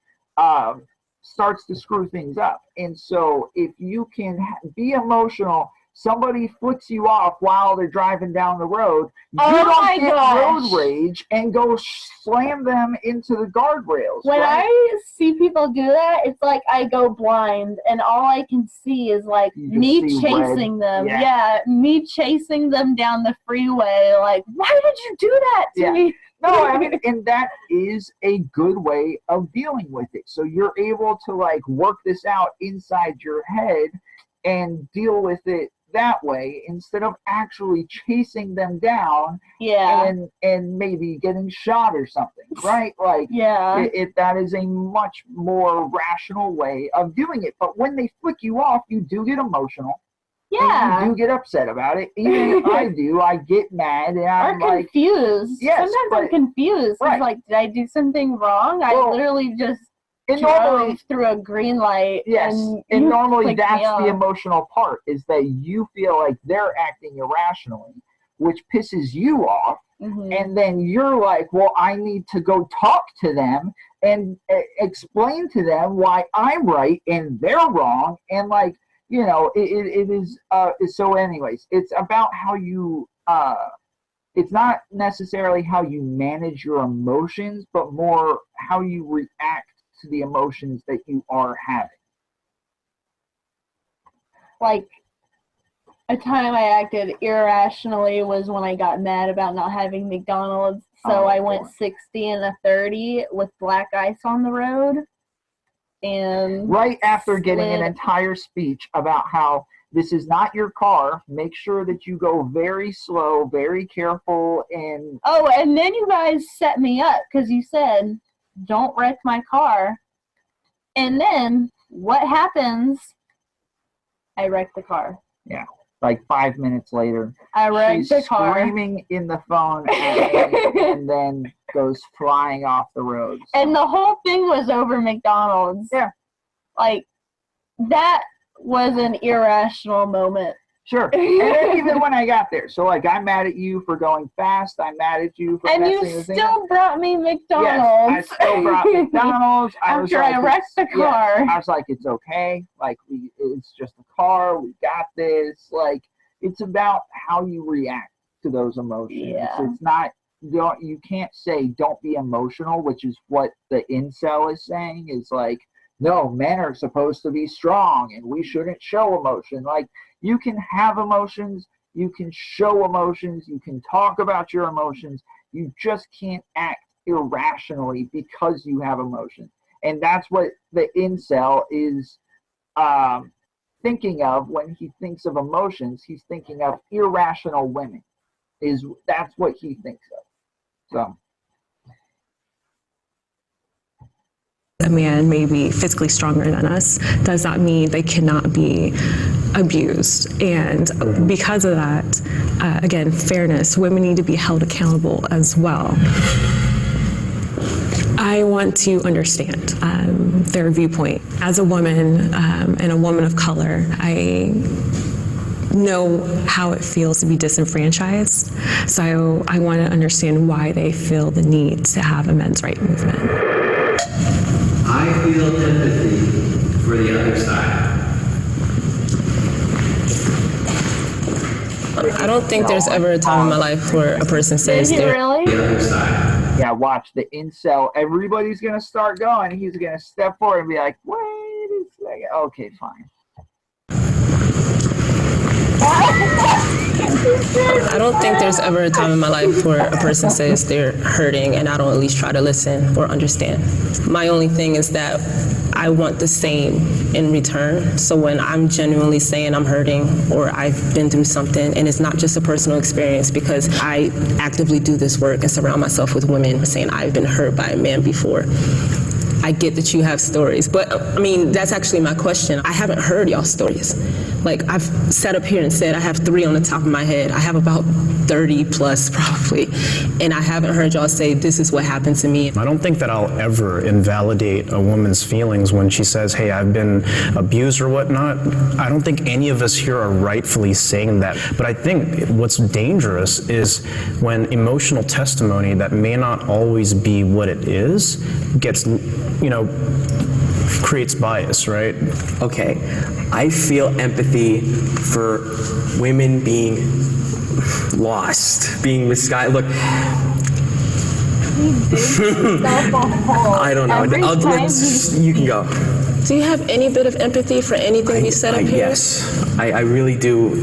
starts to screw things up. And so if you can be emotional somebody flicks you off while they're driving down the road, you Oh don't my get gosh. road rage and go slam them into the guardrails. When right? I see people do that, it's like I go blind and all I can see is like You just me see chasing red. them. Yeah. Yeah, me chasing them down the freeway. Like, why did you do that to Yeah. me? No, I mean, and that is a good way of dealing with it. So you're able to like work this out inside your head and deal with it that way instead of actually chasing them down Yeah. and maybe getting shot or something, right? Like, Yeah. that is a much more rational way of doing it. But when they flick you off, you do get emotional. Yeah. And you do get upset about it. Even if I do, I get mad and I'm Or like, confused. yes, Sometimes but- I'm confused. right. It's like, did I do something wrong? I Well, literally just and drove normally, through a green light. yes, and and you normally flicked that's me off. the emotional part, is that you feel like they're acting irrationally, which pisses you off. Mhm. And then you're like, well, I need to go talk to them and explain to them why I'm right and they're wrong. And like, you know, it is, so anyways, it's about how you, it's not necessarily how you manage your emotions, but more how you react to the emotions that you are having. Like, a time I acted irrationally was when I got mad about not having McDonald's. So Oh, I went boy. 60 and a 30 with black ice on the road. And Right after getting an slid- entire speech about how this is not your car, make sure that you go very slow, very careful, and Oh, and then you guys set me up because you said, don't wreck my car. And then what happens? I wrecked the car. yeah, like 5 minutes later, I wrecked she's the car. screaming in the phone at me and then goes flying off the road. And the whole thing was over McDonald's. Yeah. Like, that was an irrational moment. Sure. And then even when I got there, so like I'm mad at you for going fast. I'm mad at you for And messing you the thing up. still brought me McDonald's. Yes, I still brought McDonald's. After I wrecked the car. I was like, it's okay. Like it's just a car. We got this. Like it's about how you react to those emotions. Yeah. It's not. You can't say don't be emotional, which is what the incel is saying. Is like, no, men are supposed to be strong and we shouldn't show emotion. Like you can have emotions, you can show emotions, you can talk about your emotions. You just can't act irrationally because you have emotions. And that's what the incel is thinking of when he thinks of emotions. He's thinking of irrational women. That's what he thinks of. So. A man may be physically stronger than us does not mean they cannot be abused. And because of that, again, fairness, women need to be held accountable as well. I want to understand their viewpoint. As a woman and a woman of color, I know how it feels to be disenfranchised. So I want to understand why they feel the need to have a men's rights movement. I feel empathy for the other side. I don't think there's ever a time in my life where a person says Did you they're really? The other side. Yeah, watch the incel. Everybody's gonna start going. He's gonna step forward and be like, "Wait a second. Okay, fine." I don't think there's ever a time in my life where a person says they're hurting and I don't at least try to listen or understand. My only thing is that I want the same in return. So when I'm genuinely saying I'm hurting or I've been through something, and it's not just a personal experience because I actively do this work and surround myself with women saying I've been hurt by a man before. I get that you have stories, but I mean, that's actually my question. I haven't heard y'all stories. Like I've sat up here and said I have 3 on the top of my head. I have about 30 plus probably, and I haven't heard y'all say this is what happened to me. I don't think that I'll ever invalidate a woman's feelings when she says, hey, I've been abused or whatnot. I don't think any of us here are rightfully saying that. But I think what's dangerous is when emotional testimony that may not always be what it is gets, creates bias, right? Okay, I feel empathy for women being lost, being misguided. Look, I don't know. You can go. Do you have any bit of empathy for anything we said up here? Yes, I really do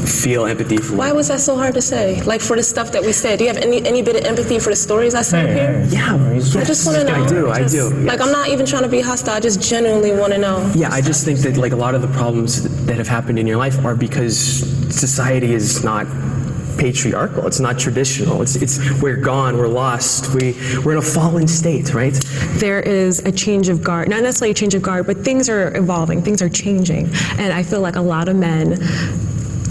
feel empathy for Why was that so hard to say? Like for the stuff that we said, do you have any bit of empathy for the stories I said up here? Yeah, I just want to know. I do. Like I'm not even trying to be hostile. I just genuinely want to know. Yeah, I just think that like a lot of the problems that have happened in your life are because society is not patriarchal. It's not traditional. It's we're gone. We're lost. We're in a fallen state, right? There is a change of guard, not necessarily a change of guard, but things are evolving, things are changing. And I feel like a lot of men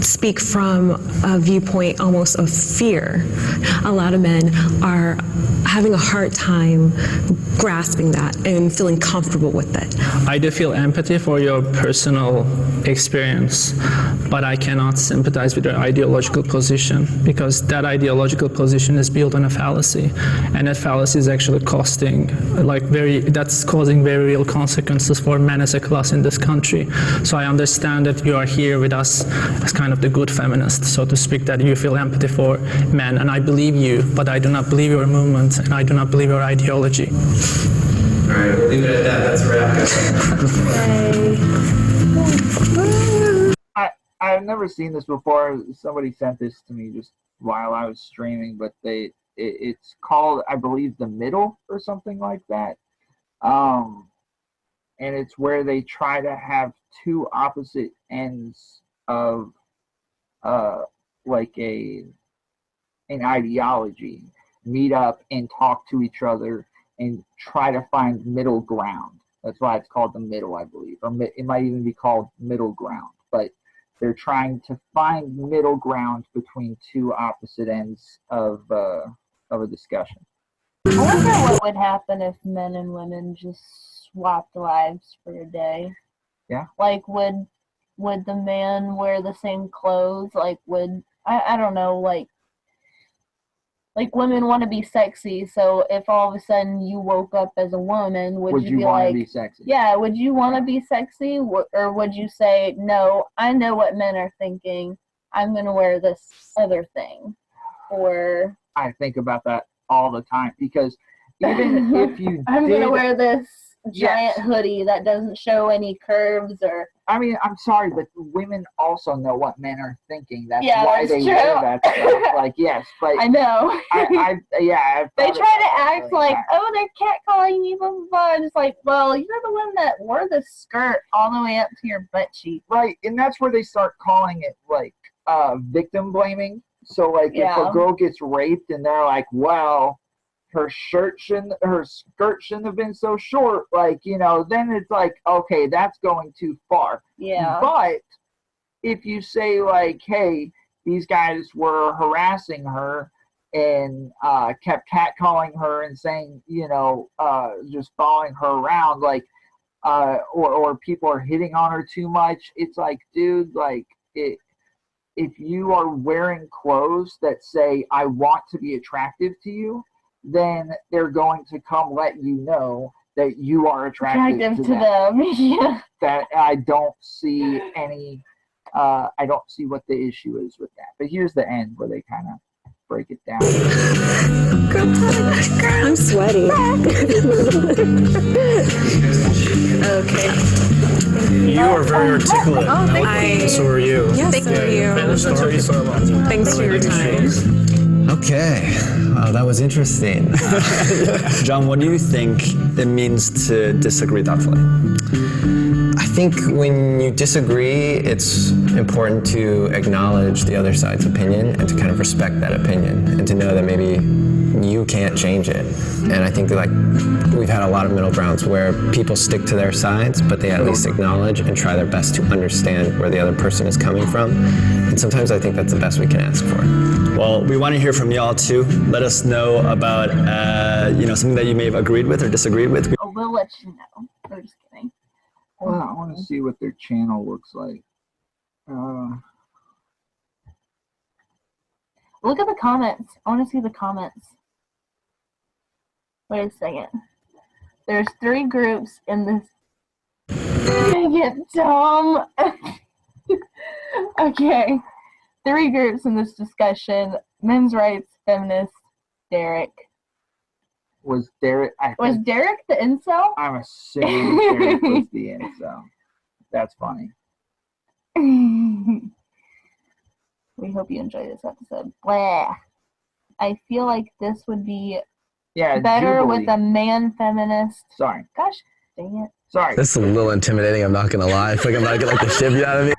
speak from a viewpoint almost of fear. A lot of men are having a hard time grasping that and feeling comfortable with it. I do feel empathy for your personal experience, but I cannot sympathize with your ideological position because that ideological position is built on a fallacy, and that fallacy is actually that's causing very real consequences for men as a class in this country. So I understand that you are here with us as kind of the good feminist, so to speak, that you feel empathy for men, and I believe you, but I do not believe your movement, and I do not believe your ideology. All right, we'll leave it at that. That's a wrap. I've never seen this before. Somebody sent this to me just while I was streaming, but it's called, I believe, The Middle or something like that. And it's where they try to have two opposite ends of like an ideology meet up and talk to each other and try to find middle ground. That's why it's called The Middle, I believe. Or it might even be called Middle Ground. But they're trying to find middle ground between two opposite ends of a discussion. I wonder what would happen if men and women just swapped lives for a day. Yeah. Like, would the man wear the same clothes? Like, I don't know, like women want to be sexy, so if all of a sudden you woke up as a woman, would you be want like, to be sexy? Yeah, would you want to be sexy? Or would you say, no, I know what men are thinking, I'm going to wear this other thing? Or I think about that all the time because even if you I'm going to wear this giant hoodie that doesn't show any curves or... I mean, I'm sorry, but women also know what men are thinking. That's Yeah, why that's they true. wear that stuff. Like, yes, but I know. They try to act like, oh, they're catcalling me, blah, blah, blah. And it's like, well, you're the one that wore the skirt all the way up to your butt cheek. Right, and that's where they start calling it, like, victim blaming. So, like, if a girl gets raped and they're like, well, her skirt shouldn't have been so short, like, you know, then it's like, okay, that's going too far. Yeah. But if you say, like, hey, these guys were harassing her and kept catcalling her and saying, you know, just following her around, like, or people are hitting on her too much, it's like, dude, like, if you are wearing clothes that say, I want to be attractive to you, then they're going to come let you know that you are attractive to them. Yeah. That I don't see I don't see what the issue is with that. But here's the end where they kind of break it down. I'm sweaty. Okay. You are very articulate. Oh, thank you. So are you. Yes, thank you. Thanks for your time. Okay, that was interesting. John, what do you think it means to disagree thoughtfully? I think when you disagree, it's important to acknowledge the other side's opinion and to kind of respect that opinion and to know that maybe you can't change it. And I think like we've had a lot of middle grounds where people stick to their sides, but they at least acknowledge and try their best to understand where the other person is coming from. And sometimes I think that's the best we can ask for. Well, we want to hear from y'all too. Let us know about something that you may have agreed with or disagreed with. Oh, we'll let you know. I'm just kidding. Well, I want to see what their channel looks like. Look at the comments. I want to see the comments. Wait a second. There's 3 groups in this get dumb. Okay. 3 groups in this discussion. Men's rights, feminists, Derek. Was Derek The incel? I'm assuming Derek was the incel. That's funny. We hope you enjoy this episode. Blah. I feel like this would be better Jubilee. with a man feminist. Sorry. Gosh dang it. Sorry. This is a little intimidating, I'm not gonna lie. I feel like I'm about to get like the shit beat out of me.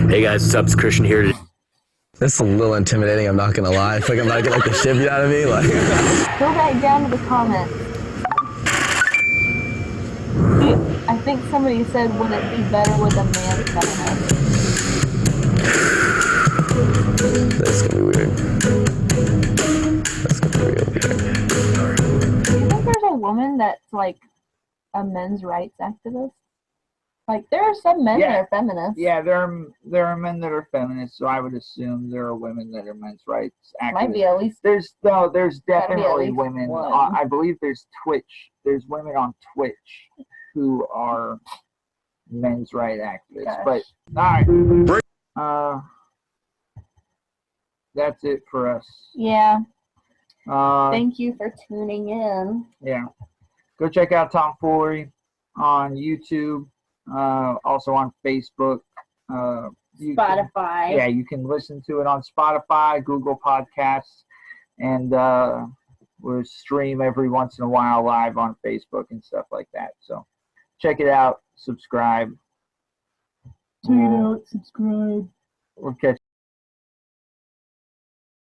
Hey guys, what's up? It's Christian here. This is a little intimidating, I'm not gonna lie. I feel like I'm about to get like the shit beat out of me. Like, Go back down to the comments. I think somebody said, would it be better with a man feminist? that's gonna be weird. That's gonna be real weird. Do you think there's a woman that's like a men's rights activist? Like, there are some men that are feminists. Yeah, there are men that are feminists, so I would assume there are women that are men's rights activists. Might be at least. There's definitely women. one. I believe there's Twitch. There's women on Twitch who are men's rights activists. Gosh. But all right, that's it for us. Yeah. Uh, Thank you for tuning in. Yeah, go check out Tom Foolery on YouTube. Also on Facebook. Spotify. You can listen to it on Spotify, Google Podcasts, and we'll stream every once in a while live on Facebook and stuff like that. So check it out. Subscribe. Subscribe. We'll catch